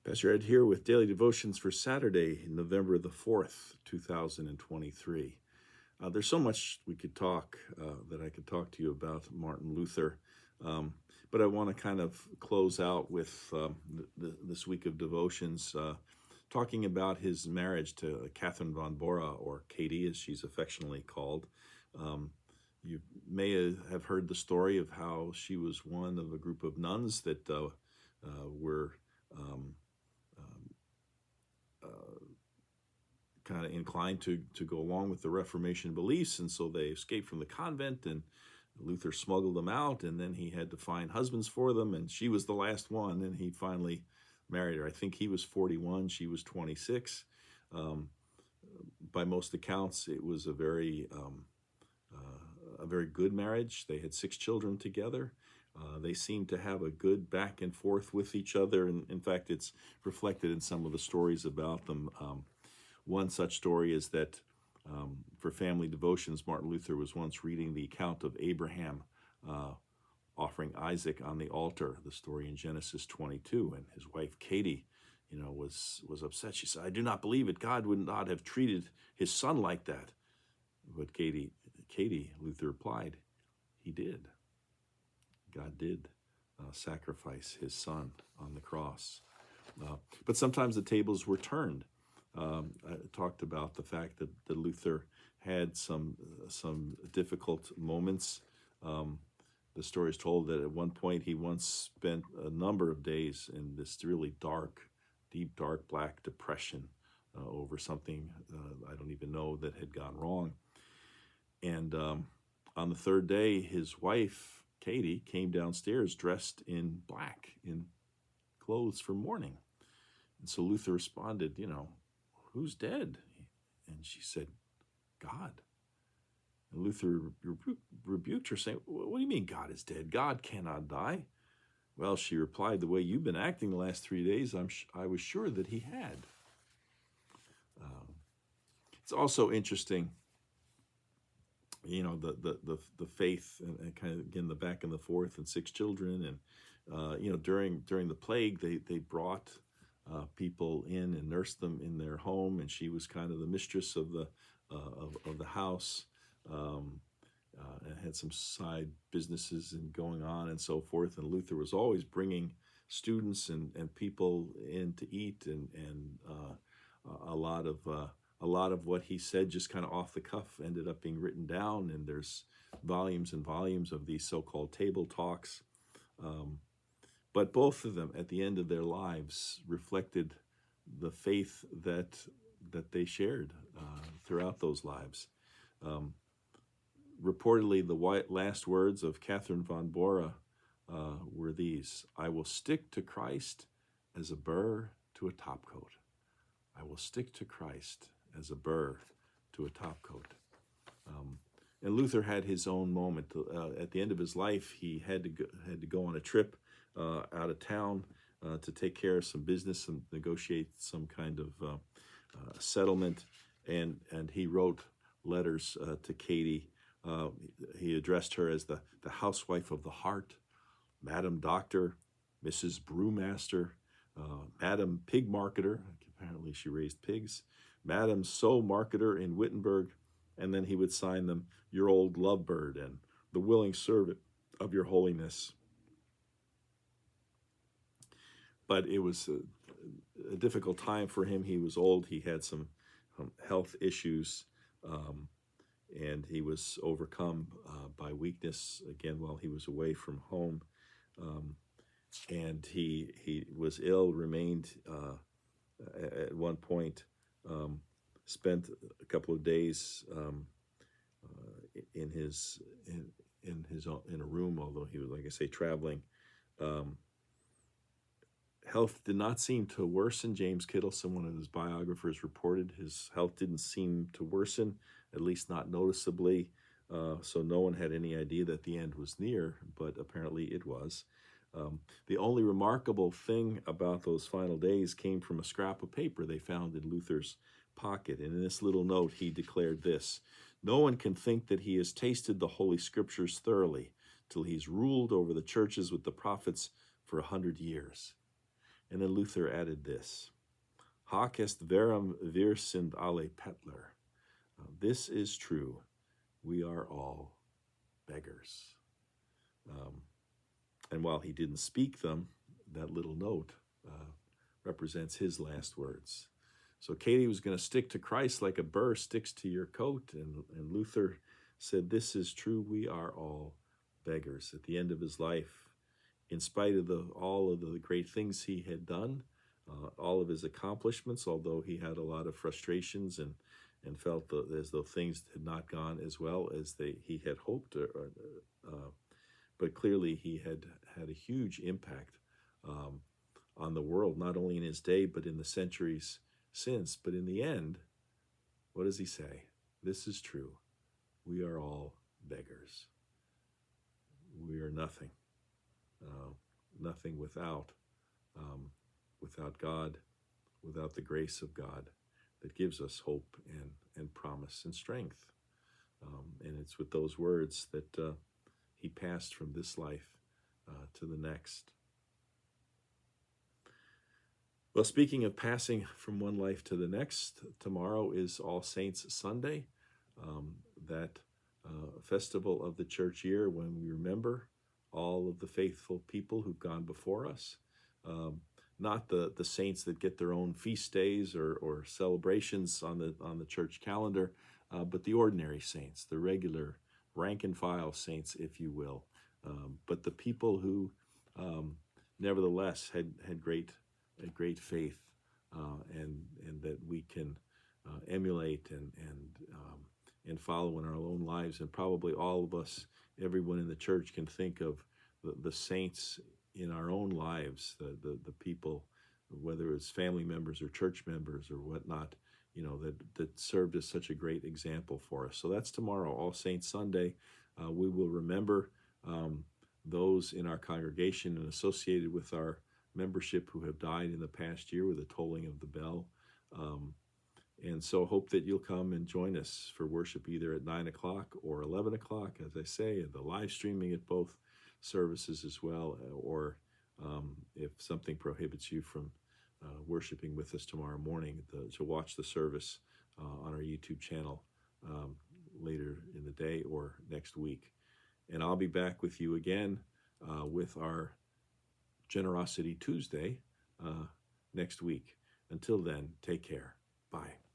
Pastor Ed here with Daily Devotions for Saturday, November the 4th, 2023. There's so much we could talk that I could talk to you about Martin Luther, but I want to kind of close out with this week of devotions talking about his marriage to Catherine von Bora, or Katie as she's affectionately called. You may have heard the story of how she was one of a group of nuns that were kind of inclined to go along with the Reformation beliefs, and so they escaped from the convent, and Luther smuggled them out, and then he had to find husbands for them, and she was the last one, and he finally married her. I think he was 41, she was 26. By most accounts, it was a very good marriage. They had 6 children together. They seemed to have a good back and forth with each other, and in fact, it's reflected in some of the stories about them. One such story is that for family devotions, Martin Luther was once reading the account of Abraham offering Isaac on the altar, the story in Genesis 22, and his wife Katie, was upset. She said, "I do not believe it. God would not have treated his son like that." But Katie, Luther replied, "He did. God did sacrifice his son on the cross." But sometimes the tables were turned. I talked about the fact that Luther had some difficult moments. The story is told that at one point he once spent a number of days in this really deep, dark, black depression over something I don't even know that had gone wrong. And on the third day, his wife, Katie, came downstairs dressed in black, in clothes for mourning. And so Luther responded, "Who's dead?" And she said, "God." And Luther rebuked her, saying, "What do you mean God is dead? God cannot die." "Well," she replied, "the way you've been acting the last 3 days, I was sure that he had." It's also interesting, the faith and kind of, again, the back and the forth, and 6 children. And, during the plague, they brought people in and nursed them in their home, and she was kind of the mistress of the house, and had some side businesses and going on and so forth. And Luther was always bringing students and people in to eat, and a lot of what he said, just kind of off the cuff, ended up being written down, and there's volumes and volumes of these so-called table talks. But both of them, at the end of their lives, reflected the faith that they shared throughout those lives. Reportedly, the last words of Catherine von Bora were these: "I will stick to Christ as a burr to a topcoat." I will stick to Christ as a burr to a topcoat. And Luther had his own moment. At the end of his life, he had to go on a trip out of town to take care of some business and negotiate some kind of settlement. And he wrote letters to Katie. He addressed her as the housewife of the heart, Madam Doctor, Mrs. Brewmaster, Madam Pig Marketer. Apparently she raised pigs. Madam Sow Marketer in Wittenberg. And then he would sign them, "Your old lovebird," and "the willing servant of your holiness." But it was a difficult time for him. He was old. He had some health issues, and he was overcome by weakness, again, while he was away from home. And he was ill, remained at one point, spent a couple of days in a room, although he was, like I say, traveling. Health did not seem to worsen. James Kittelson, one of his biographers, reported his health didn't seem to worsen, at least not noticeably. So no one had any idea that the end was near, but apparently it was. The only remarkable thing about those final days came from a scrap of paper they found in Luther's pocket. And in this little note, he declared this: "No one can think that he has tasted the Holy Scriptures thoroughly till he's ruled over the churches with the prophets for 100 years. And then Luther added this: Hoc est verum vir sind alle Pettler. This is true. We are all beggars. And while he didn't speak them, that little note represents his last words. So Katie was going to stick to Christ like a burr sticks to your coat. And Luther said, this is true. We are all beggars. At the end of his life, in spite of all of the great things he had done, all of his accomplishments, although he had a lot of frustrations and felt as though things had not gone as well as he had hoped, but clearly he had a huge impact on the world, not only in his day, but in the centuries since. But in the end, what does he say? This is true. We are all beggars. We are nothing. Nothing without God, without the grace of God that gives us hope and promise and strength. And it's with those words that he passed from this life to the next. Well, speaking of passing from one life to the next, tomorrow is All Saints Sunday, that festival of the church year when we remember all of the faithful people who've gone before us. Not the saints that get their own feast days or celebrations on the church calendar, but the ordinary saints, the regular rank and file saints, if you will. But the people who nevertheless had great faith, and that we can emulate and follow in our own lives. And probably all of us, everyone in the church, can think of the saints in our own lives, the people, whether it's family members or church members or whatnot, that served as such a great example for us. So that's tomorrow, All Saints Sunday. We will remember those in our congregation and associated with our membership who have died in the past year with the tolling of the bell. And so hope that you'll come and join us for worship either at 9 o'clock or 11 o'clock, as I say, and the live streaming at both services as well, or if something prohibits you from worshiping with us tomorrow morning, to watch the service on our YouTube channel later in the day or next week. And I'll be back with you again with our Generosity Tuesday next week. Until then, take care. Bye.